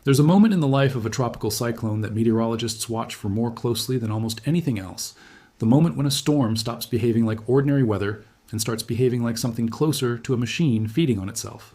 There's a moment in the life of a tropical cyclone that meteorologists watch for more closely than almost anything else. The moment when a storm stops behaving like ordinary weather and starts behaving like something closer to a machine feeding on itself.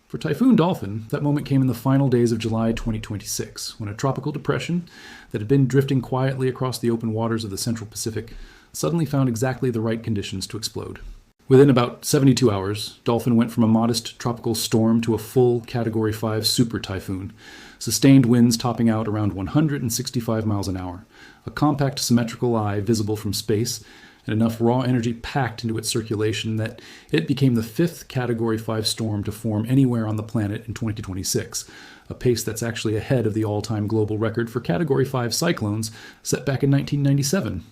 For Typhoon Dolphin, that moment came in the final days of July 2026, when a tropical depression that had been drifting quietly across the open waters of the Central Pacific suddenly found exactly the right conditions to explode. Within about 72 hours, Dolphin went from a modest tropical storm to a full Category 5 super typhoon, sustained winds topping out around 165 miles an hour, a compact symmetrical eye visible from space, and enough raw energy packed into its circulation that it became the fifth Category 5 storm to form anywhere on the planet in 2026, a pace that's actually ahead of the all-time global record for Category 5 cyclones set back in 1997.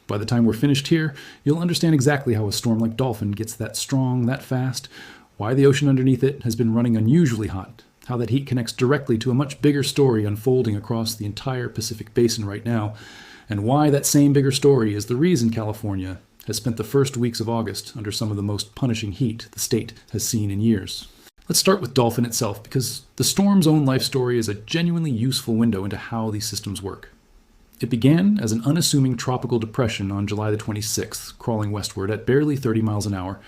By the time we're finished here, you'll understand exactly how a storm like Dolphin gets that strong, that fast, why the ocean underneath it has been running unusually hot, how that heat connects directly to a much bigger story unfolding across the entire Pacific Basin right now, and why that same bigger story is the reason California has spent the first weeks of August under some of the most punishing heat the state has seen in years. Let's start with Dolphin itself, because the storm's own life story is a genuinely useful window into how these systems work. It began as an unassuming tropical depression on July the 26th, crawling westward at barely 30 miles an hour,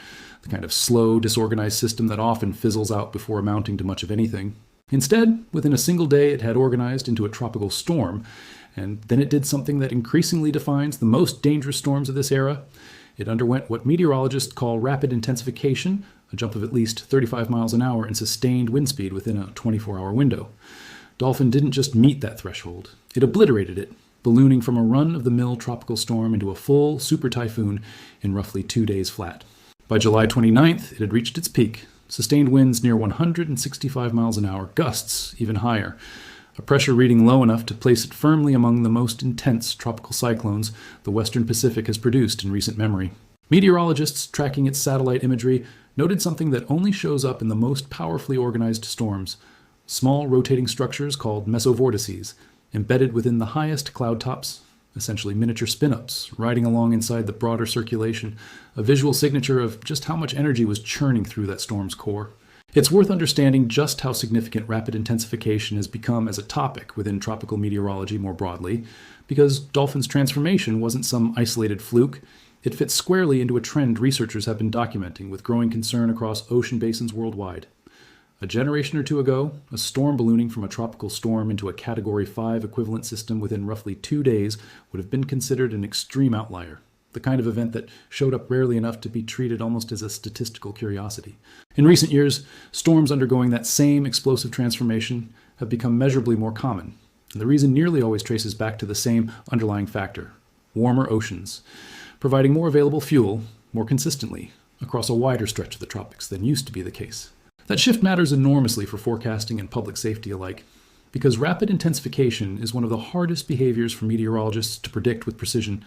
the kind of slow, disorganized system that often fizzles out before amounting to much of anything. Instead, within a single day, it had organized into a tropical storm, and then it did something that increasingly defines the most dangerous storms of this era. It underwent what meteorologists call rapid intensification, a jump of at least 35 miles an hour in sustained wind speed within a 24-hour window. Dolphin didn't just meet that threshold, it obliterated it, ballooning from a run-of-the-mill tropical storm into a full super typhoon in roughly 2 days flat. By July 29th, it had reached its peak, sustained winds near 165 miles an hour, gusts even higher, a pressure reading low enough to place it firmly among the most intense tropical cyclones the Western Pacific has produced in recent memory. Meteorologists tracking its satellite imagery noted something that only shows up in the most powerfully organized storms: small rotating structures called mesovortices, embedded within the highest cloud tops, essentially miniature spin-ups, riding along inside the broader circulation, a visual signature of just how much energy was churning through that storm's core. It's worth understanding just how significant rapid intensification has become as a topic within tropical meteorology more broadly, because Dolphin's transformation wasn't some isolated fluke. It fits squarely into a trend researchers have been documenting with growing concern across ocean basins worldwide. A generation or two ago, a storm ballooning from a tropical storm into a Category 5 equivalent system within roughly 2 days would have been considered an extreme outlier, the kind of event that showed up rarely enough to be treated almost as a statistical curiosity. In recent years, storms undergoing that same explosive transformation have become measurably more common, and the reason nearly always traces back to the same underlying factor: warmer oceans, providing more available fuel more consistently across a wider stretch of the tropics than used to be the case. That shift matters enormously for forecasting and public safety alike, because rapid intensification is one of the hardest behaviors for meteorologists to predict with precision,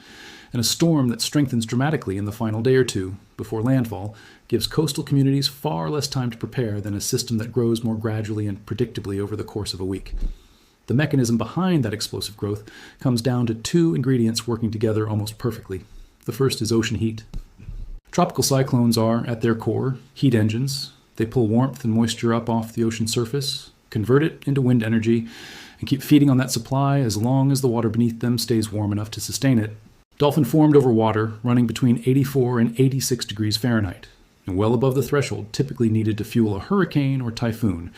and a storm that strengthens dramatically in the final day or two before landfall gives coastal communities far less time to prepare than a system that grows more gradually and predictably over the course of a week. The mechanism behind that explosive growth comes down to two ingredients working together almost perfectly. The first is ocean heat. Tropical cyclones are, at their core, heat engines. They pull warmth and moisture up off the ocean surface, convert it into wind energy, and keep feeding on that supply as long as the water beneath them stays warm enough to sustain it. Dolphin formed over water running between 84 and 86 degrees Fahrenheit, and well above the threshold typically needed to fuel a hurricane or typhoon.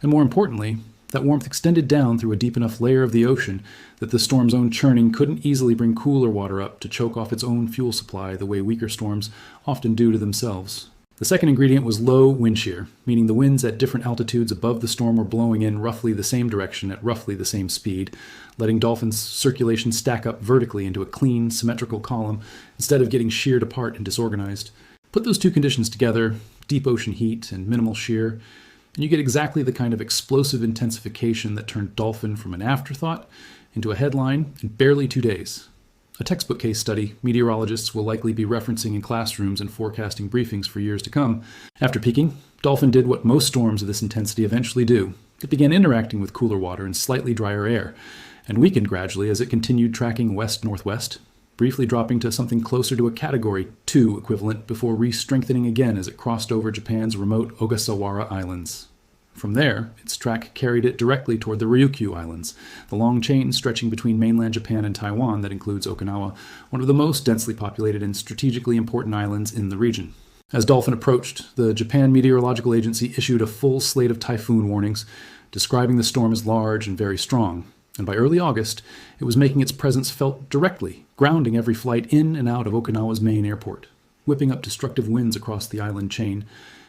And more importantly, that warmth extended down through a deep enough layer of the ocean that the storm's own churning couldn't easily bring cooler water up to choke off its own fuel supply the way weaker storms often do to themselves. The second ingredient was low wind shear, meaning the winds at different altitudes above the storm were blowing in roughly the same direction at roughly the same speed, letting Dolphin's circulation stack up vertically into a clean, symmetrical column instead of getting sheared apart and disorganized. Put those two conditions together, deep ocean heat and minimal shear, and you get exactly the kind of explosive intensification that turned Dolphin from an afterthought into a headline in barely 2 days. A textbook case study meteorologists will likely be referencing in classrooms and forecasting briefings for years to come. After peaking, Dolphin did what most storms of this intensity eventually do. It began interacting with cooler water and slightly drier air, and weakened gradually as it continued tracking west-northwest, briefly dropping to something closer to a Category 2 equivalent before re-strengthening again as it crossed over Japan's remote Ogasawara Islands. From there, its track carried it directly toward the Ryukyu Islands, the long chain stretching between mainland Japan and Taiwan that includes Okinawa, one of the most densely populated and strategically important islands in the region. As Dolphin approached, the Japan Meteorological Agency issued a full slate of typhoon warnings, describing the storm as large and very strong. And by early August, it was making its presence felt directly, grounding every flight in and out of Okinawa's main airport, whipping up destructive winds across the island chain,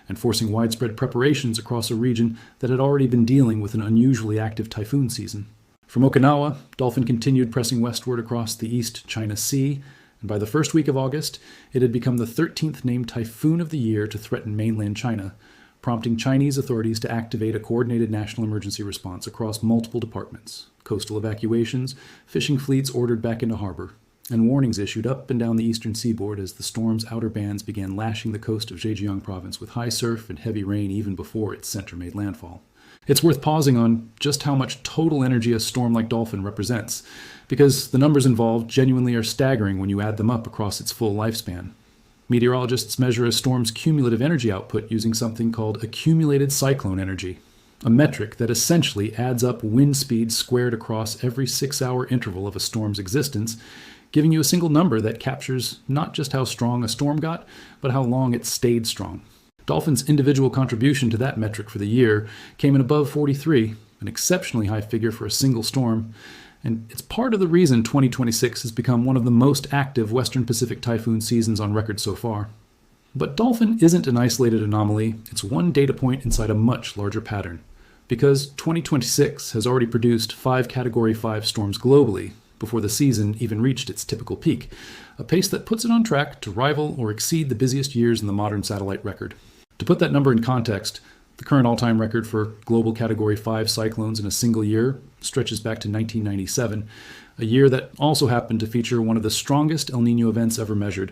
and forcing widespread preparations across a region that had already been dealing with an unusually active typhoon season. From Okinawa, Dolphin continued pressing westward across the East China Sea, and by the first week of August, it had become the 13th named typhoon of the year to threaten mainland China, prompting Chinese authorities to activate a coordinated national emergency response across multiple departments, coastal evacuations, fishing fleets ordered back into harbor, and warnings issued up and down the eastern seaboard as the storm's outer bands began lashing the coast of Zhejiang province with high surf and heavy rain even before its center made landfall. It's worth pausing on just how much total energy a storm like Dolphin represents, because the numbers involved genuinely are staggering when you add them up across its full lifespan. Meteorologists measure a storm's cumulative energy output using something called accumulated cyclone energy, a metric that essentially adds up wind speed squared across every 6-hour interval of a storm's existence, giving you a single number that captures not just how strong a storm got, but how long it stayed strong. Dolphin's individual contribution to that metric for the year came in above 43, an exceptionally high figure for a single storm, and it's part of the reason 2026 has become one of the most active Western Pacific typhoon seasons on record so far. But Dolphin isn't an isolated anomaly, it's one data point inside a much larger pattern, because 2026 has already produced 5 Category 5 storms globally, before the season even reached its typical peak, a pace that puts it on track to rival or exceed the busiest years in the modern satellite record. To put that number in context, the current all-time record for global Category 5 cyclones in a single year stretches back to 1997, a year that also happened to feature one of the strongest El Niño events ever measured.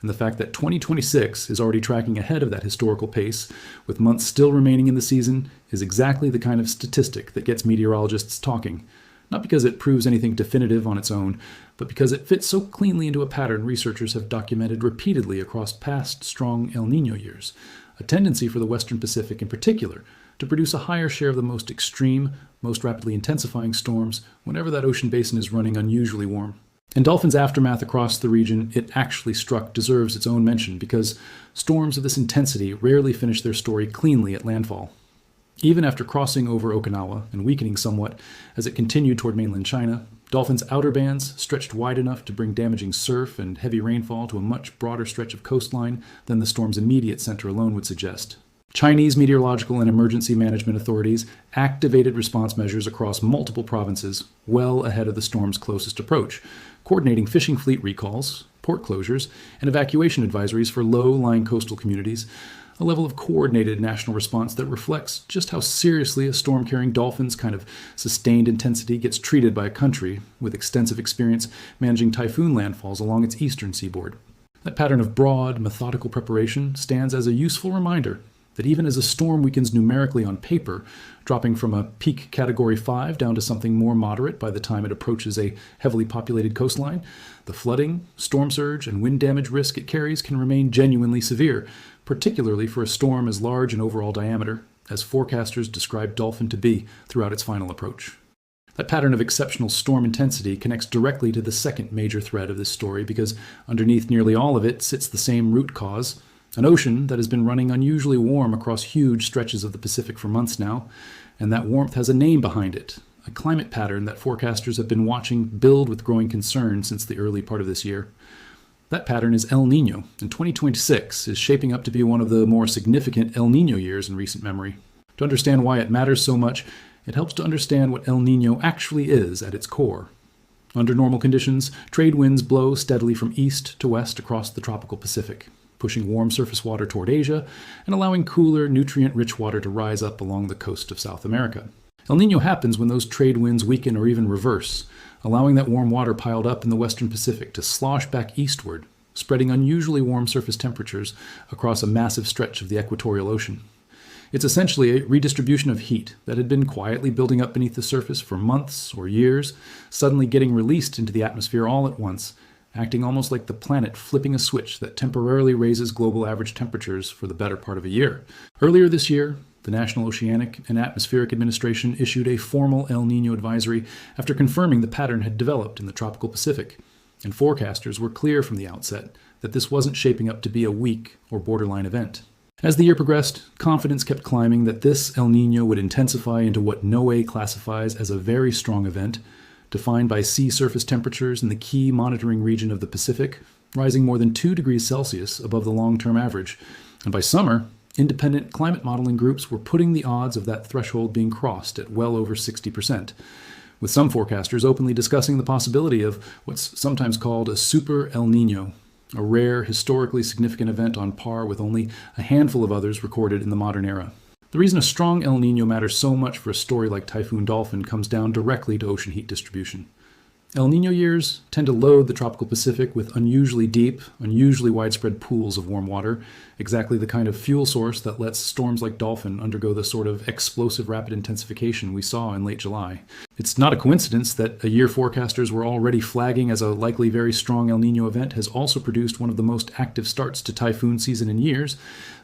And the fact that 2026 is already tracking ahead of that historical pace, with months still remaining in the season, is exactly the kind of statistic that gets meteorologists talking. Not because it proves anything definitive on its own, but because it fits so cleanly into a pattern researchers have documented repeatedly across past strong El Niño years, a tendency for the Western Pacific in particular to produce a higher share of the most extreme, most rapidly intensifying storms whenever that ocean basin is running unusually warm. And Dolphin's aftermath across the region it actually struck deserves its own mention because storms of this intensity rarely finish their story cleanly at landfall. Even after crossing over Okinawa and weakening somewhat as it continued toward mainland China, Dolphin's outer bands stretched wide enough to bring damaging surf and heavy rainfall to a much broader stretch of coastline than the storm's immediate center alone would suggest. Chinese meteorological and emergency management authorities activated response measures across multiple provinces well ahead of the storm's closest approach, coordinating fishing fleet recalls, port closures, and evacuation advisories for low-lying coastal communities, a level of coordinated national response that reflects just how seriously a storm carrying Dolphin's kind of sustained intensity gets treated by a country with extensive experience managing typhoon landfalls along its eastern seaboard. That pattern of broad, methodical preparation stands as a useful reminder that even as a storm weakens numerically on paper, dropping from a peak Category 5 down to something more moderate by the time it approaches a heavily populated coastline, the flooding, storm surge, and wind damage risk it carries can remain genuinely severe, particularly for a storm as large in overall diameter as forecasters describe Dolphin to be throughout its final approach. That pattern of exceptional storm intensity connects directly to the second major thread of this story because underneath nearly all of it sits the same root cause, an ocean that has been running unusually warm across huge stretches of the Pacific for months now, and that warmth has a name behind it, a climate pattern that forecasters have been watching build with growing concern since the early part of this year. That pattern is El Niño, and 2026 is shaping up to be one of the more significant El Niño years in recent memory. To understand why it matters so much, it helps to understand what El Niño actually is at its core. Under normal conditions, trade winds blow steadily from east to west across the tropical Pacific, pushing warm surface water toward Asia and allowing cooler, nutrient-rich water to rise up along the coast of South America. El Niño happens when those trade winds weaken or even reverse, allowing that warm water piled up in the western Pacific to slosh back eastward, spreading unusually warm surface temperatures across a massive stretch of the equatorial ocean. It's essentially a redistribution of heat that had been quietly building up beneath the surface for months or years, suddenly getting released into the atmosphere all at once, acting almost like the planet flipping a switch that temporarily raises global average temperatures for the better part of a year. Earlier this year, The National Oceanic and Atmospheric Administration issued a formal El Niño advisory after confirming the pattern had developed in the tropical Pacific, and forecasters were clear from the outset that this wasn't shaping up to be a weak or borderline event. As the year progressed, confidence kept climbing that this El Niño would intensify into what NOAA classifies as a very strong event, defined by sea surface temperatures in the key monitoring region of the Pacific, rising more than 2 degrees Celsius above the long-term average. And by summer, independent climate modeling groups were putting the odds of that threshold being crossed at well over 60%, with some forecasters openly discussing the possibility of what's sometimes called a super El Niño, a rare, historically significant event on par with only a handful of others recorded in the modern era. The reason a strong El Niño matters so much for a story like Typhoon Dolphin comes down directly to ocean heat distribution. El Niño years tend to load the tropical Pacific with unusually deep, unusually widespread pools of warm water, exactly the kind of fuel source that lets storms like Dolphin undergo the sort of explosive rapid intensification we saw in late July. It's not a coincidence that a year forecasters were already flagging as a likely very strong El Niño event has also produced one of the most active starts to typhoon season in years.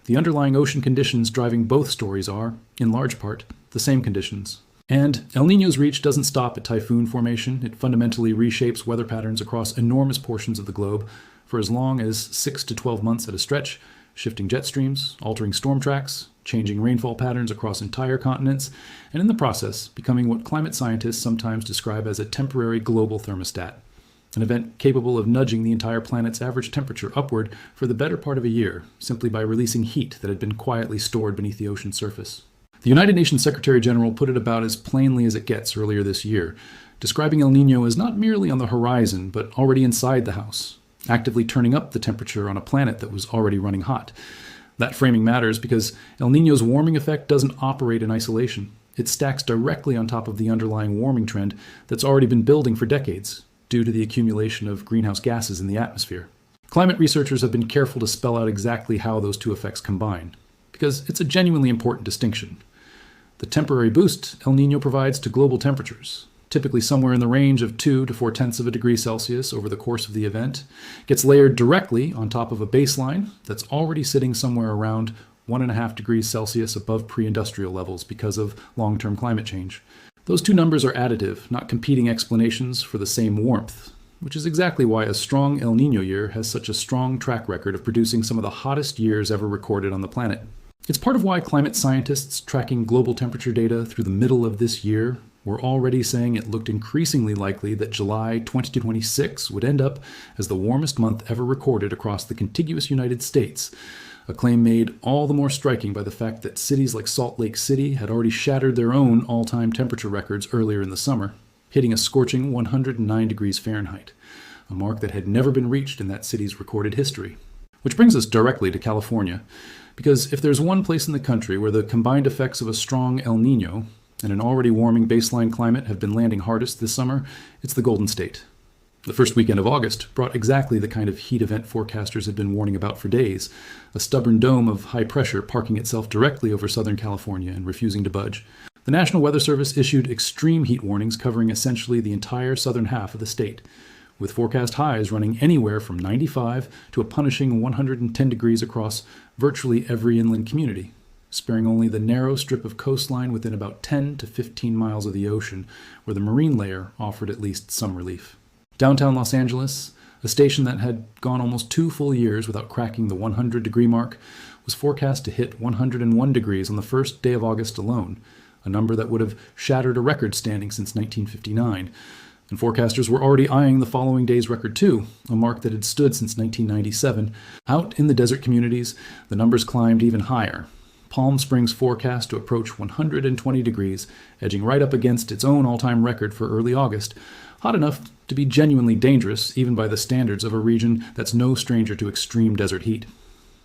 The underlying ocean conditions driving both stories are, in large part, the same conditions. And El Niño's reach doesn't stop at typhoon formation. It fundamentally reshapes weather patterns across enormous portions of the globe for as long as 6 to 12 months at a stretch, shifting jet streams, altering storm tracks, changing rainfall patterns across entire continents, and in the process becoming what climate scientists sometimes describe as a temporary global thermostat, an event capable of nudging the entire planet's average temperature upward for the better part of a year, simply by releasing heat that had been quietly stored beneath the ocean surface. The United Nations Secretary General put it about as plainly as it gets earlier this year, describing El Niño as not merely on the horizon, but already inside the house, actively turning up the temperature on a planet that was already running hot. That framing matters because El Niño's warming effect doesn't operate in isolation. It stacks directly on top of the underlying warming trend that's already been building for decades, due to the accumulation of greenhouse gases in the atmosphere. Climate researchers have been careful to spell out exactly how those two effects combine, because it's a genuinely important distinction. The temporary boost El Niño provides to global temperatures, typically somewhere in the range of 2 to 4/10 of a degree Celsius over the course of the event, gets layered directly on top of a baseline that's already sitting somewhere around 1.5 degrees Celsius above pre-industrial levels because of long-term climate change. Those two numbers are additive, not competing explanations for the same warmth, which is exactly why a strong El Niño year has such a strong track record of producing some of the hottest years ever recorded on the planet. It's part of why climate scientists tracking global temperature data through the middle of this year were already saying it looked increasingly likely that July 2026 would end up as the warmest month ever recorded across the contiguous United States, a claim made all the more striking by the fact that cities like Salt Lake City had already shattered their own all-time temperature records earlier in the summer, hitting a scorching 109 degrees Fahrenheit, a mark that had never been reached in that city's recorded history. Which brings us directly to California, because if there's one place in the country where the combined effects of a strong El Niño and an already warming baseline climate have been landing hardest this summer, it's the Golden State. The first weekend of August brought exactly the kind of heat event forecasters had been warning about for days, a stubborn dome of high pressure parking itself directly over Southern California and refusing to budge. The National Weather Service issued extreme heat warnings covering essentially the entire southern half of the state, with forecast highs running anywhere from 95 to a punishing 110 degrees across virtually every inland community, sparing only the narrow strip of coastline within about 10 to 15 miles of the ocean, where the marine layer offered at least some relief. Downtown Los Angeles, a station that had gone almost 2 full years without cracking the 100-degree mark, was forecast to hit 101 degrees on the first day of August alone, a number that would have shattered a record standing since 1959. And forecasters were already eyeing the following day's record too, a mark that had stood since 1997. Out in the desert communities, the numbers climbed even higher. Palm Springs forecast to approach 120 degrees, edging right up against its own all-time record for early August, hot enough to be genuinely dangerous even by the standards of a region that's no stranger to extreme desert heat.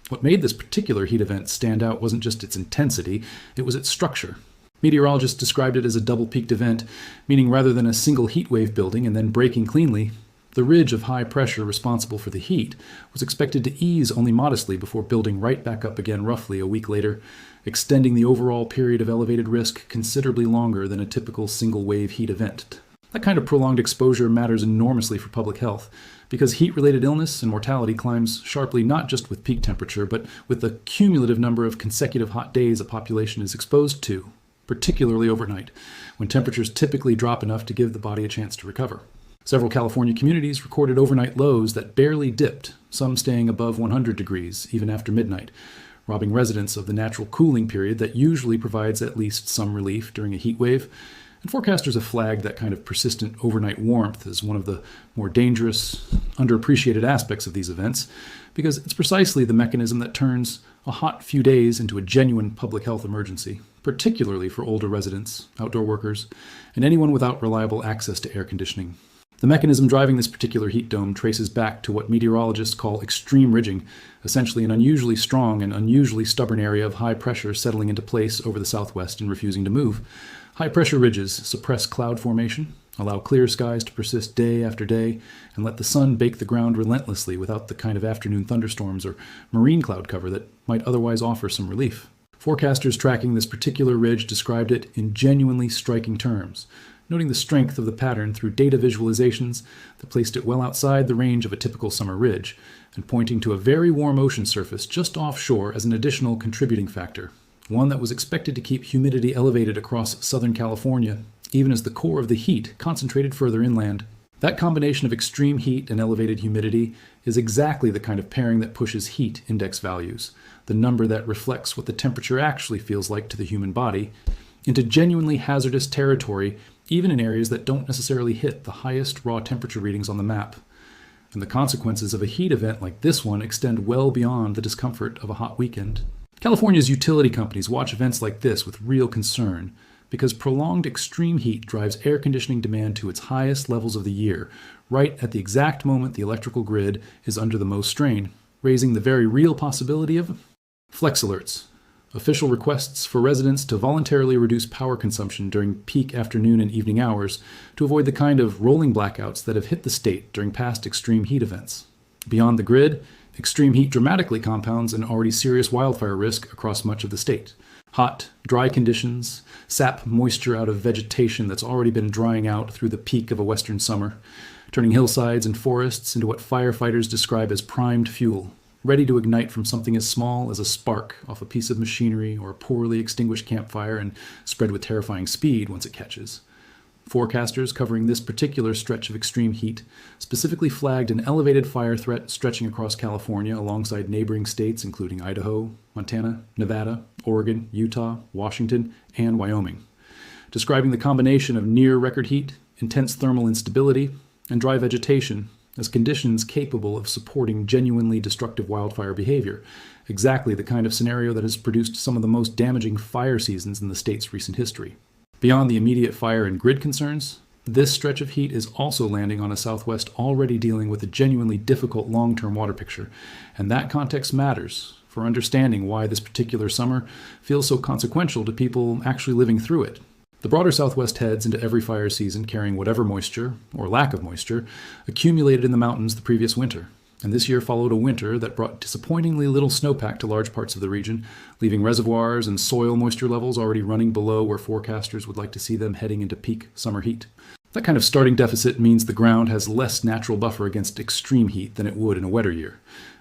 What made this particular heat event stand out wasn't just its intensity, it was its structure. Meteorologists described it as a double-peaked event, meaning rather than a single heat wave building and then breaking cleanly, the ridge of high pressure responsible for the heat was expected to ease only modestly before building right back up again roughly a week later, extending the overall period of elevated risk considerably longer than a typical single-wave heat event. That kind of prolonged exposure matters enormously for public health, because heat-related illness and mortality climbs sharply not just with peak temperature, but with the cumulative number of consecutive hot days a population is exposed to, particularly overnight, when temperatures typically drop enough to give the body a chance to recover. Several California communities recorded overnight lows that barely dipped, some staying above 100 degrees, even after midnight, robbing residents of the natural cooling period that usually provides at least some relief during a heat wave. And forecasters have flagged that kind of persistent overnight warmth as one of the more dangerous, underappreciated aspects of these events, because it's precisely the mechanism that turns a hot few days into a genuine public health emergency, particularly for older residents, outdoor workers, and anyone without reliable access to air conditioning. The mechanism driving this particular heat dome traces back to what meteorologists call extreme ridging, essentially an unusually strong and unusually stubborn area of high pressure settling into place over the southwest and refusing to move. High-pressure ridges suppress cloud formation, allow clear skies to persist day after day, and let the sun bake the ground relentlessly without the kind of afternoon thunderstorms or marine cloud cover that might otherwise offer some relief. Forecasters tracking this particular ridge described it in genuinely striking terms, noting the strength of the pattern through data visualizations that placed it well outside the range of a typical summer ridge, and pointing to a very warm ocean surface just offshore as an additional contributing factor, one that was expected to keep humidity elevated across Southern California, even as the core of the heat concentrated further inland. That combination of extreme heat and elevated humidity is exactly the kind of pairing that pushes heat index values, the number that reflects what the temperature actually feels like to the human body, into genuinely hazardous territory, even in areas that don't necessarily hit the highest raw temperature readings on the map. And the consequences of a heat event like this one extend well beyond the discomfort of a hot weekend. California's utility companies watch events like this with real concern, because prolonged extreme heat drives air conditioning demand to its highest levels of the year, right at the exact moment the electrical grid is under the most strain, raising the very real possibility of flex alerts, official requests for residents to voluntarily reduce power consumption during peak afternoon and evening hours to avoid the kind of rolling blackouts that have hit the state during past extreme heat events. Beyond the grid, extreme heat dramatically compounds an already serious wildfire risk across much of the state. Hot, dry conditions sap moisture out of vegetation that's already been drying out through the peak of a western summer, turning hillsides and forests into what firefighters describe as primed fuel, ready to ignite from something as small as a spark off a piece of machinery or a poorly extinguished campfire and spread with terrifying speed once it catches. Forecasters covering this particular stretch of extreme heat specifically flagged an elevated fire threat stretching across California alongside neighboring states including Idaho, Montana, Nevada, Oregon, Utah, Washington, and Wyoming, describing the combination of near-record heat, intense thermal instability, and dry vegetation as conditions capable of supporting genuinely destructive wildfire behavior, exactly the kind of scenario that has produced some of the most damaging fire seasons in the state's recent history. Beyond the immediate fire and grid concerns, this stretch of heat is also landing on a Southwest already dealing with a genuinely difficult long-term water picture, and that context matters for understanding why this particular summer feels so consequential to people actually living through it. The broader Southwest heads into every fire season carrying whatever moisture, or lack of moisture, accumulated in the mountains the previous winter. And this year followed a winter that brought disappointingly little snowpack to large parts of the region, leaving reservoirs and soil moisture levels already running below where forecasters would like to see them heading into peak summer heat. That kind of starting deficit means the ground has less natural buffer against extreme heat than it would in a wetter year.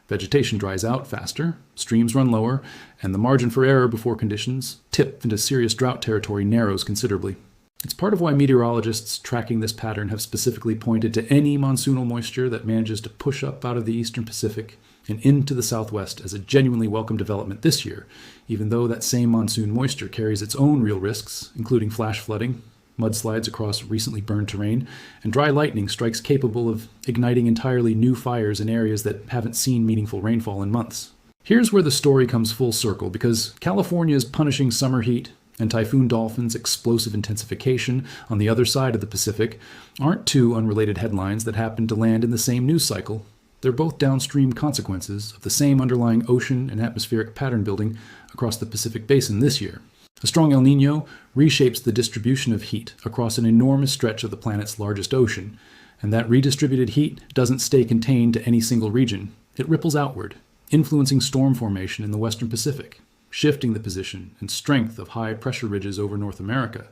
Vegetation dries out faster, streams run lower, and the margin for error before conditions tip into serious drought territory narrows considerably. It's part of why meteorologists tracking this pattern have specifically pointed to any monsoonal moisture that manages to push up out of the eastern Pacific and into the southwest as a genuinely welcome development this year, even though that same monsoon moisture carries its own real risks, including flash flooding, mudslides across recently burned terrain, and dry lightning strikes capable of igniting entirely new fires in areas that haven't seen meaningful rainfall in months. Here's where the story comes full circle, because California's punishing summer heat and Typhoon Dolphin's explosive intensification on the other side of the Pacific aren't two unrelated headlines that happen to land in the same news cycle. They're both downstream consequences of the same underlying ocean and atmospheric pattern building across the Pacific Basin this year. A strong El Niño reshapes the distribution of heat across an enormous stretch of the planet's largest ocean, and that redistributed heat doesn't stay contained to any single region. It ripples outward, influencing storm formation in the western Pacific, shifting the position and strength of high-pressure ridges over North America,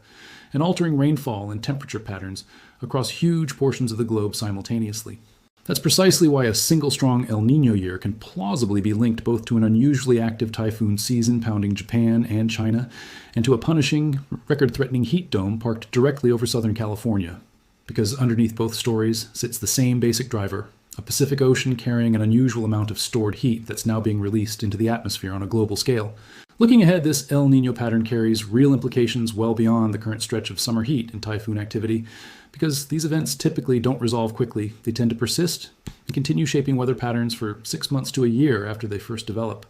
and altering rainfall and temperature patterns across huge portions of the globe simultaneously. That's precisely why a single strong El Niño year can plausibly be linked both to an unusually active typhoon season pounding Japan and China, and to a punishing, record-threatening heat dome parked directly over Southern California. Because underneath both stories sits the same basic driver, a Pacific Ocean carrying an unusual amount of stored heat that's now being released into the atmosphere on a global scale. Looking ahead, this El Niño pattern carries real implications well beyond the current stretch of summer heat and typhoon activity, because these events typically don't resolve quickly. They tend to persist and continue shaping weather patterns for 6 months to a year after they first develop.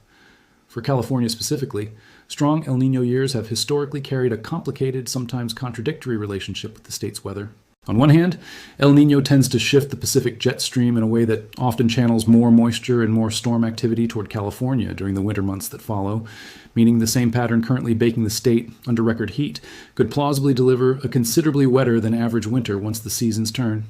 For California specifically, strong El Niño years have historically carried a complicated, sometimes contradictory relationship with the state's weather. On one hand, El Niño tends to shift the Pacific jet stream in a way that often channels more moisture and more storm activity toward California during the winter months that follow, meaning the same pattern currently baking the state under record heat could plausibly deliver a considerably wetter than average winter once the seasons turn,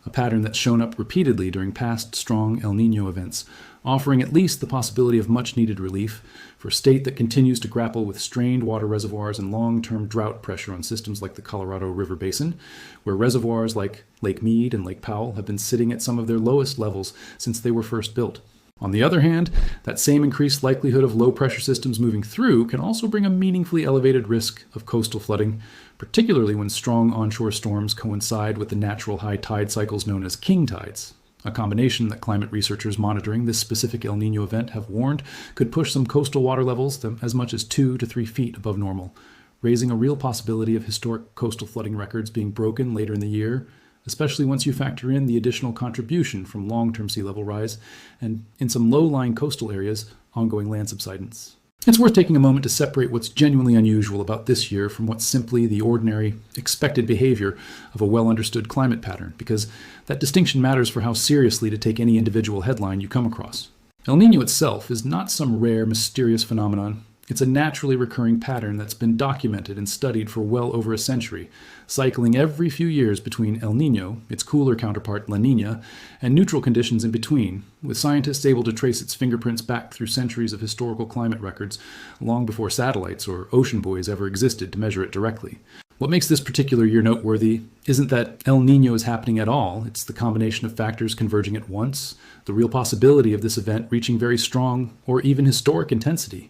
a pattern that's shown up repeatedly during past strong El Niño events, offering at least the possibility of much-needed relief for a state that continues to grapple with strained water reservoirs and long-term drought pressure on systems like the Colorado River Basin, where reservoirs like Lake Mead and Lake Powell have been sitting at some of their lowest levels since they were first built. On the other hand, that same increased likelihood of low-pressure systems moving through can also bring a meaningfully elevated risk of coastal flooding, particularly when strong onshore storms coincide with the natural high tide cycles known as king tides, a combination that climate researchers monitoring this specific El Niño event have warned could push some coastal water levels as much as 2 to 3 feet above normal, raising a real possibility of historic coastal flooding records being broken later in the year, especially once you factor in the additional contribution from long-term sea level rise and, in some low-lying coastal areas, ongoing land subsidence. It's worth taking a moment to separate what's genuinely unusual about this year from what's simply the ordinary, expected behavior of a well-understood climate pattern, because that distinction matters for how seriously to take any individual headline you come across. El Niño itself is not some rare, mysterious phenomenon. It's a naturally recurring pattern that's been documented and studied for well over a century, cycling every few years between El Niño, its cooler counterpart La Niña, and neutral conditions in between, with scientists able to trace its fingerprints back through centuries of historical climate records, long before satellites or ocean buoys ever existed to measure it directly. What makes this particular year noteworthy isn't that El Niño is happening at all, it's the combination of factors converging at once, the real possibility of this event reaching very strong or even historic intensity,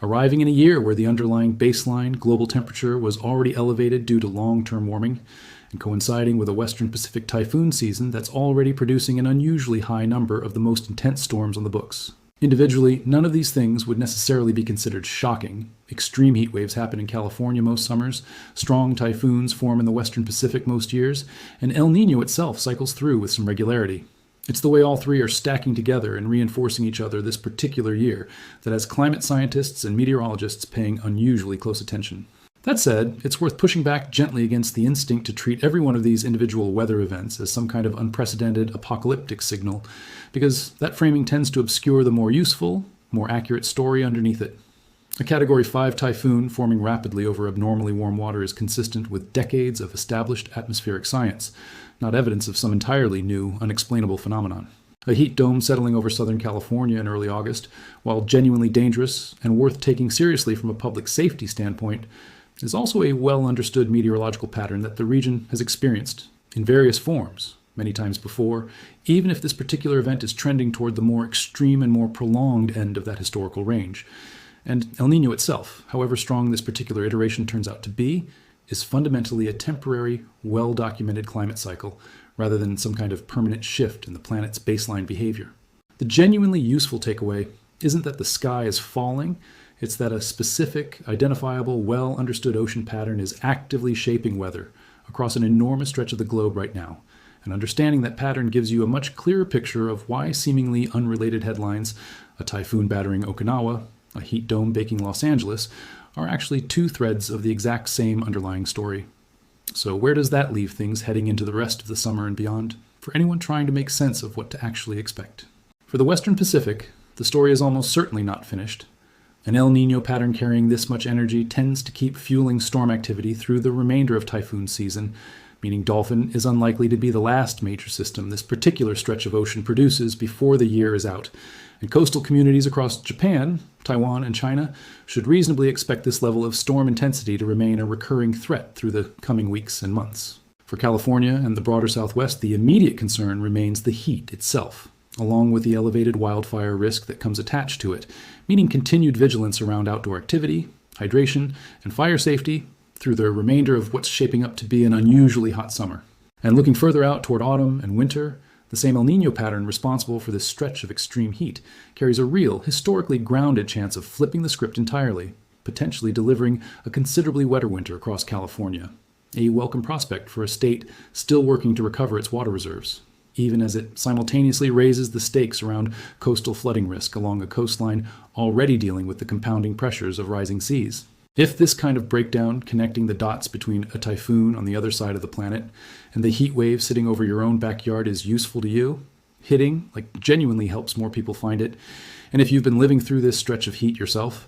arriving in a year where the underlying baseline global temperature was already elevated due to long-term warming, and coinciding with a Western Pacific typhoon season that's already producing an unusually high number of the most intense storms on the books. Individually, none of these things would necessarily be considered shocking. Extreme heat waves happen in California most summers, strong typhoons form in the Western Pacific most years, and El Niño itself cycles through with some regularity. It's the way all three are stacking together and reinforcing each other this particular year that has climate scientists and meteorologists paying unusually close attention. That said, it's worth pushing back gently against the instinct to treat every one of these individual weather events as some kind of unprecedented apocalyptic signal, because that framing tends to obscure the more useful, more accurate story underneath it. A Category 5 typhoon forming rapidly over abnormally warm water is consistent with decades of established atmospheric science, not evidence of some entirely new, unexplainable phenomenon. A heat dome settling over Southern California in early August, while genuinely dangerous and worth taking seriously from a public safety standpoint, is also a well-understood meteorological pattern that the region has experienced in various forms many times before, even if this particular event is trending toward the more extreme and more prolonged end of that historical range. And El Niño itself, however strong this particular iteration turns out to be, is fundamentally a temporary, well-documented climate cycle rather than some kind of permanent shift in the planet's baseline behavior. The genuinely useful takeaway isn't that the sky is falling, it's that a specific, identifiable, well-understood ocean pattern is actively shaping weather across an enormous stretch of the globe right now. And understanding that pattern gives you a much clearer picture of why seemingly unrelated headlines, a typhoon battering Okinawa, a heat dome baking Los Angeles, are actually two threads of the exact same underlying story. So where does that leave things heading into the rest of the summer and beyond, for anyone trying to make sense of what to actually expect? For the Western Pacific, the story is almost certainly not finished. An El Nino pattern carrying this much energy tends to keep fueling storm activity through the remainder of typhoon season, meaning Dolphin is unlikely to be the last major system this particular stretch of ocean produces before the year is out. And coastal communities across Japan, Taiwan, and China should reasonably expect this level of storm intensity to remain a recurring threat through the coming weeks and months. For California and the broader Southwest, the immediate concern remains the heat itself, along with the elevated wildfire risk that comes attached to it, meaning continued vigilance around outdoor activity, hydration, and fire safety through the remainder of what's shaping up to be an unusually hot summer. And looking further out toward autumn and winter, the same El Nino pattern responsible for this stretch of extreme heat carries a real, historically grounded chance of flipping the script entirely, potentially delivering a considerably wetter winter across California, a welcome prospect for a state still working to recover its water reserves, even as it simultaneously raises the stakes around coastal flooding risk along a coastline already dealing with the compounding pressures of rising seas. If this kind of breakdown connecting the dots between a typhoon on the other side of the planet and the heat wave sitting over your own backyard is useful to you, hitting genuinely helps more people find it. And if you've been living through this stretch of heat yourself,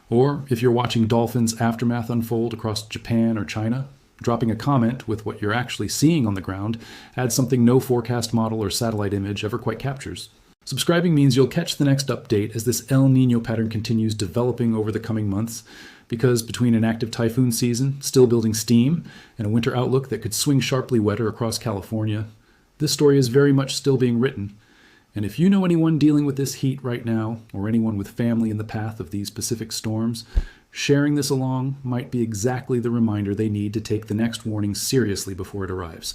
or if you're watching Dolphin's aftermath unfold across Japan or China, dropping a comment with what you're actually seeing on the ground adds something no forecast model or satellite image ever quite captures. Subscribing means you'll catch the next update as this El Nino pattern continues developing over the coming months, because between an active typhoon season, still building steam, and a winter outlook that could swing sharply wetter across California, this story is very much still being written. And if you know anyone dealing with this heat right now, or anyone with family in the path of these Pacific storms, sharing this along might be exactly the reminder they need to take the next warning seriously before it arrives.